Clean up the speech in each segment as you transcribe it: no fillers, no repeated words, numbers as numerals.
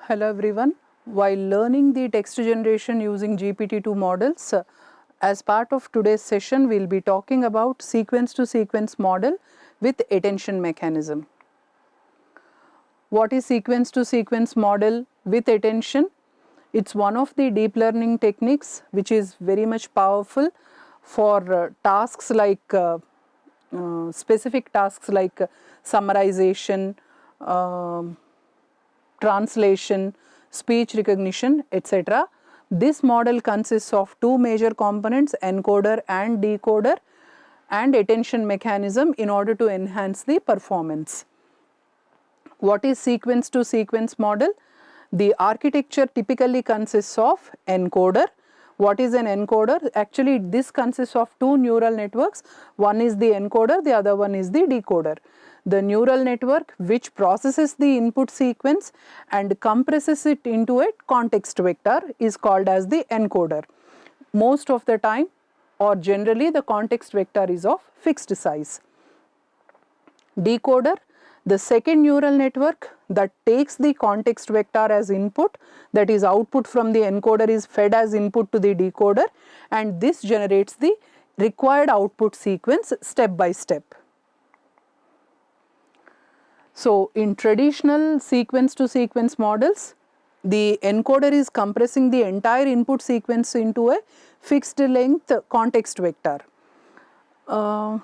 Hello everyone. While learning the text generation using GPT-2 models, as part of today's session we will be talking about sequence to sequence model with attention mechanism. What is sequence to sequence model with attention? It's one of the deep learning techniques which is very much powerful for tasks like specific tasks like summarization, translation, speech recognition, etc. This model consists of two major components, encoder and decoder, and attention mechanism in order to enhance the performance. What is sequence to sequence model? The architecture typically consists of encoder. What is an encoder? Actually, this consists of two neural networks. One is the encoder, the other one is the decoder. The neural network which processes the input sequence and compresses it into a context vector is called as the encoder. Most of the time or generally the context vector is of fixed size. Decoder, the second neural network that takes the context vector as input, that is output from the encoder is fed as input to the decoder, and this generates the required output sequence step by step. So, in traditional sequence to sequence models, the encoder is compressing the entire input sequence into a fixed length context vector.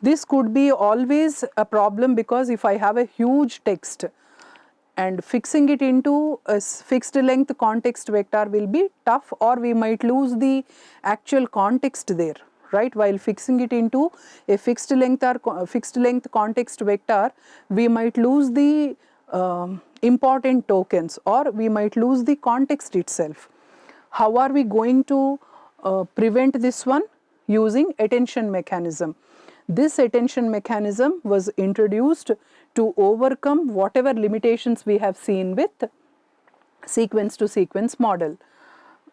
This could be always a problem because if I have a huge text and fixing it into a fixed length context vector will be tough, or we might lose the actual context there. Right, while fixing it into a fixed length context vector, we might lose the important tokens, or we might lose the context itself. How are we going to prevent this one? Using attention mechanism. This attention mechanism was introduced to overcome whatever limitations we have seen with sequence to sequence model.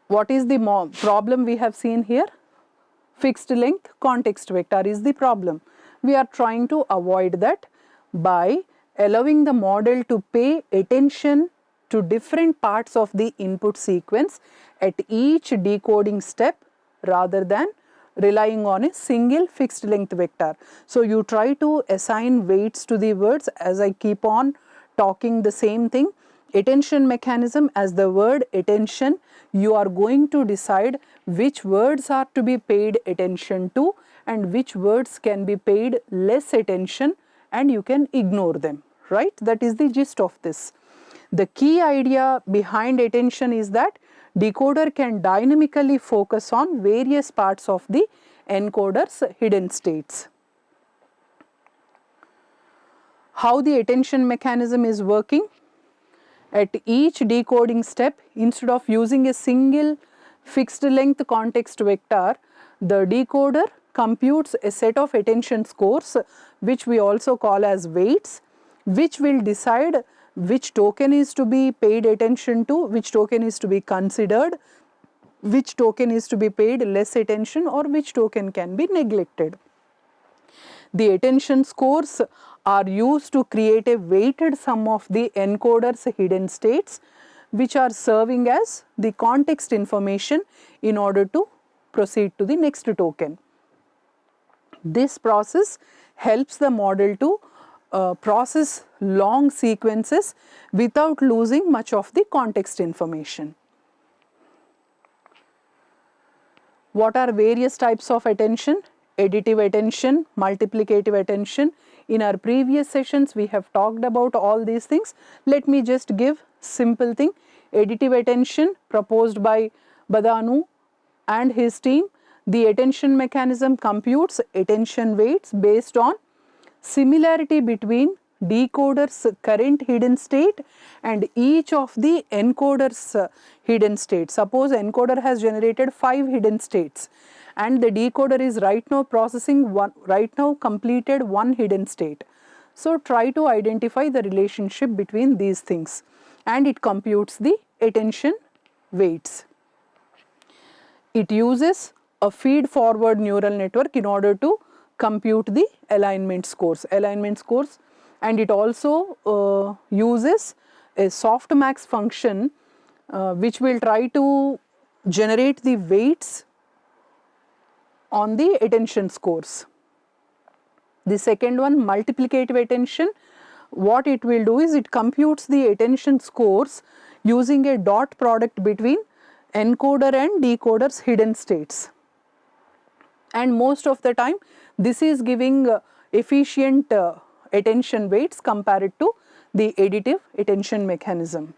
What is the problem we have seen here? Fixed length context vector is the problem. We are trying to avoid that by allowing the model to pay attention to different parts of the input sequence at each decoding step rather than relying on a single fixed length vector. So, you try to assign weights to the words as I keep on talking the same thing. Attention mechanism, as the word attention, you are going to decide which words are to be paid attention to and which words can be paid less attention and you can ignore them, right? That is the gist of this. The key idea behind attention is that decoder can dynamically focus on various parts of the encoder's hidden states. How the attention mechanism is working? At each decoding step, instead of using a single fixed length context vector, the decoder computes a set of attention scores which we also call as weights, which will decide which token is to be paid attention to, which token is to be considered, which token is to be paid less attention, or which token can be neglected. The attention scores are used to create a weighted sum of the encoder's hidden states, which are serving as the context information in order to proceed to the next token. This process helps the model to process long sequences without losing much of the context information. What are various types of attention? Additive attention, multiplicative attention. In our previous sessions, we have talked about all these things. Let me just give simple thing. Additive attention proposed by Badanu and his team. The attention mechanism computes attention weights based on similarity between decoder's current hidden state and each of the encoder's hidden state. Suppose encoder has generated 5 hidden states and the decoder is right now completed one hidden state. So, try to identify the relationship between these things and it computes the attention weights. It uses a feed forward neural network in order to compute the alignment scores, and it also uses a softmax function which will try to generate the weights on the attention scores. The second one, multiplicative attention, what it will do is it computes the attention scores using a dot product between encoder and decoder's hidden states. And most of the time this is giving efficient attention weights compared to the additive attention mechanism.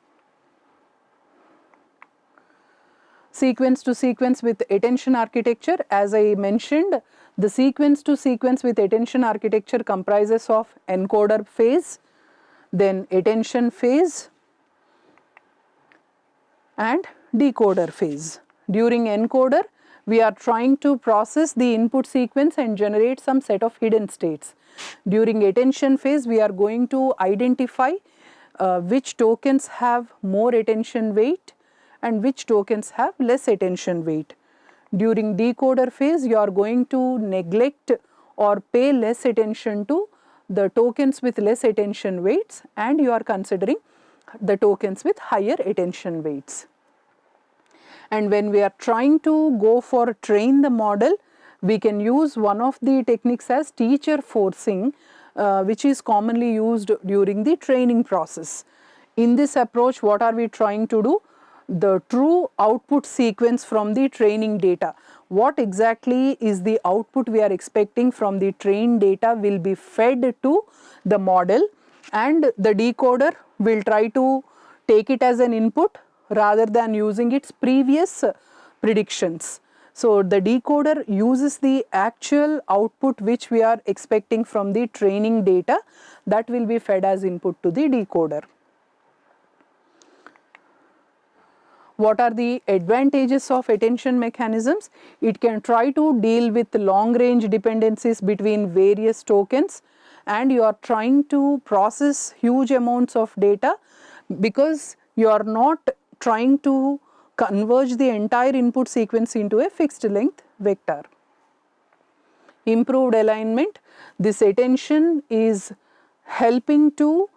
Sequence to sequence with attention architecture, as I mentioned, the sequence to sequence with attention architecture comprises of encoder phase, then attention phase and decoder phase. During encoder, we are trying to process the input sequence and generate some set of hidden states. During attention phase, we are going to identify which tokens have more attention weight and which tokens have less attention weight. During decoder phase, you are going to neglect or pay less attention to the tokens with less attention weights, and you are considering the tokens with higher attention weights. And when we are trying to go for train the model, we can use one of the techniques as teacher forcing, which is commonly used during the training process. In this approach, what are we trying to do? The true output sequence from the training data. What exactly is the output we are expecting from the trained data will be fed to the model, and the decoder will try to take it as an input rather than using its previous predictions. So the decoder uses the actual output which we are expecting from the training data, that will be fed as input to the decoder. What are the advantages of attention mechanisms? It can try to deal with long range dependencies between various tokens, and you are trying to process huge amounts of data because you are not trying to converge the entire input sequence into a fixed length vector. Improved alignment. This attention is helping to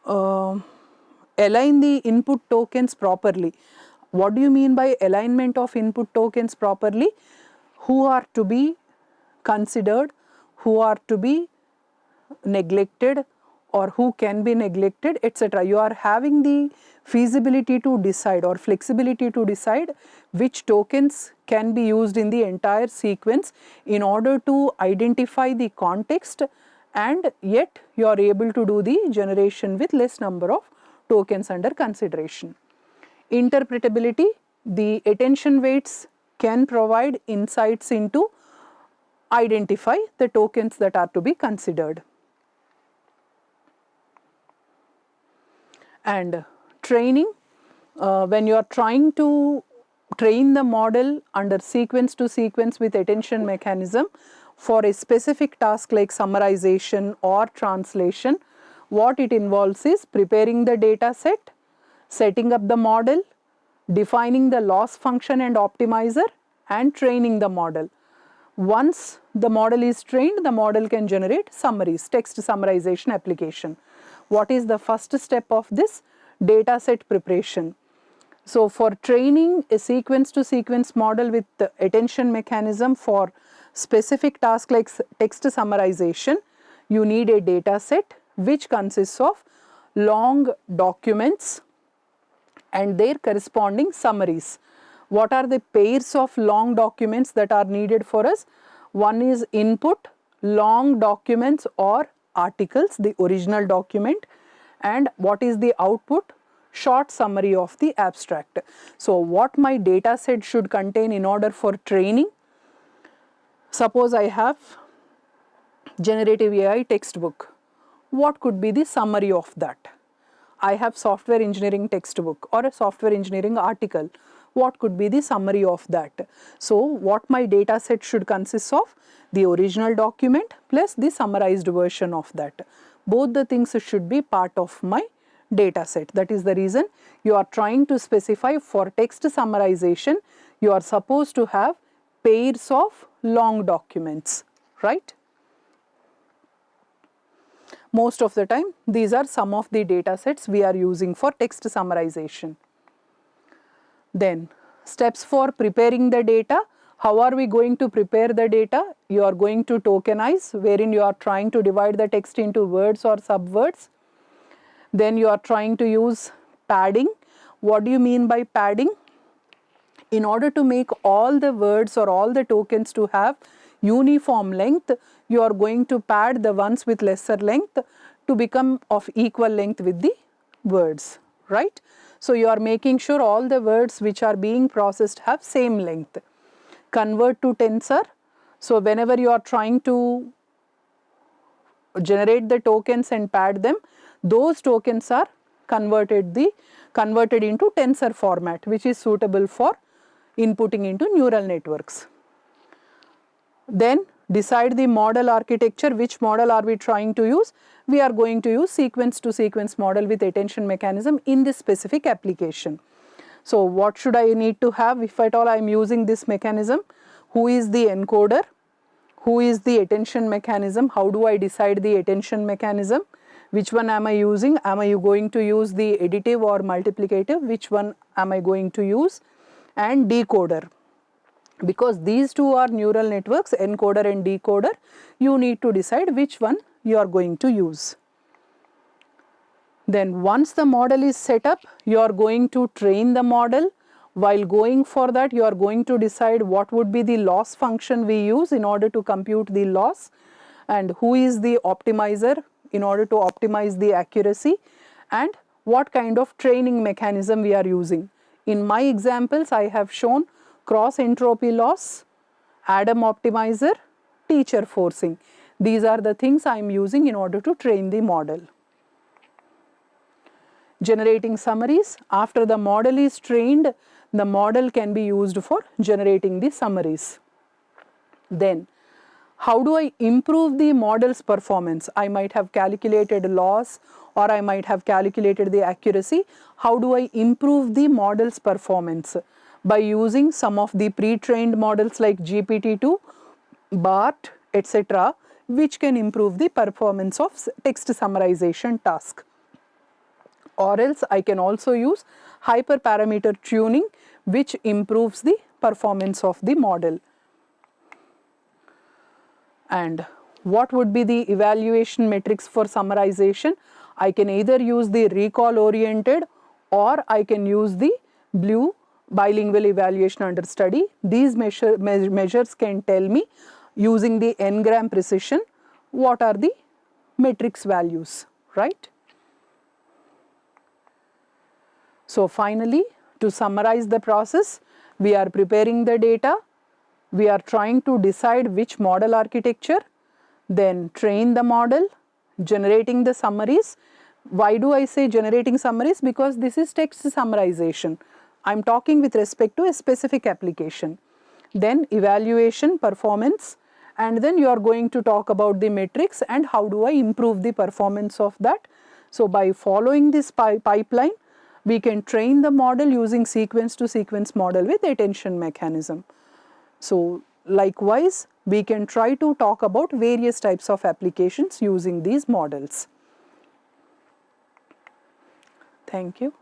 align the input tokens properly. What do you mean by alignment of input tokens properly? Who are to be considered, who are to be neglected, or who can be neglected, etc. You are having the feasibility to decide or flexibility to decide which tokens can be used in the entire sequence in order to identify the context, and yet you are able to do the generation with less number of tokens under consideration. Interpretability, the attention weights can provide insights into identify the tokens that are to be considered. And training, when you are trying to train the model under sequence to sequence with attention mechanism for a specific task like summarization or translation, what it involves is preparing the data set, setting up the model, defining the loss function and optimizer, and training the model. Once the model is trained, the model can generate summaries, text summarization application. What is the first step of this? Data set preparation. So for training a sequence to sequence model with the attention mechanism for specific task like text summarization, you need a data set which consists of long documents and their corresponding summaries. What are the pairs of long documents that are needed for us? One is input, long documents or articles, the original document, and what is the output? Short summary of the abstract. So what my data set should contain in order for training? Suppose I have generative AI textbook. What could be the summary of that? I have software engineering textbook or a software engineering article. What could be the summary of that? So what my data set should consist of? The original document plus the summarized version of that. Both the things should be part of my data set. That is the reason you are trying to specify for text summarization, you are supposed to have pairs of long documents, right? Most of the time, these are some of the data sets we are using for text summarization. Then steps for preparing the data. How are we going to prepare the data? You are going to tokenize, wherein you are trying to divide the text into words or subwords. Then you are trying to use padding. What do you mean by padding? In order to make all the words or all the tokens to have uniform length, you are going to pad the ones with lesser length to become of equal length with the words, right? So you are making sure all the words which are being processed have same length. Convert to tensor. So whenever you are trying to generate the tokens and pad them, those tokens are converted into tensor format, which is suitable for inputting into neural networks. Then decide the model architecture. Which model are we trying to use? We are going to use sequence to sequence model with attention mechanism in this specific application. So what should I need to have if at all I am using this mechanism? Who is the encoder? Who is the attention mechanism? How do I decide the attention mechanism? Which one am I using? Am I going to use the additive or multiplicative? Which one am I going to use? And decoder. Because these two are neural networks, encoder and decoder, you need to decide which one you are going to use. Then once the model is set up, you are going to train the model. While going for that, you are going to decide what would be the loss function we use in order to compute the loss, and who is the optimizer in order to optimize the accuracy, and what kind of training mechanism we are using. In my examples, I have shown cross entropy loss, Adam optimizer, teacher forcing. These are the things I am using in order to train the model. Generating summaries. After the model is trained, the model can be used for generating the summaries. Then, how do I improve the model's performance? I might have calculated loss or I might have calculated the accuracy. How do I improve the model's performance? By using some of the pre-trained models like GPT-2, BART, etc., which can improve the performance of text summarization task. Or else I can also use hyperparameter tuning, which improves the performance of the model. And what would be the evaluation metrics for summarization? I can either use the recall oriented or I can use the blue bilingual evaluation under study. These measures can tell me using the n-gram precision what are the metrics values, right? So finally, to summarize the process, we are preparing the data, we are trying to decide which model architecture, then train the model, generating the summaries. Why do I say generating summaries? Because this is text summarization. I am talking with respect to a specific application. Then evaluation, performance, and then you are going to talk about the metrics and how do I improve the performance of that. So by following this pipeline, we can train the model using sequence to sequence model with attention mechanism. So likewise, we can try to talk about various types of applications using these models. Thank you.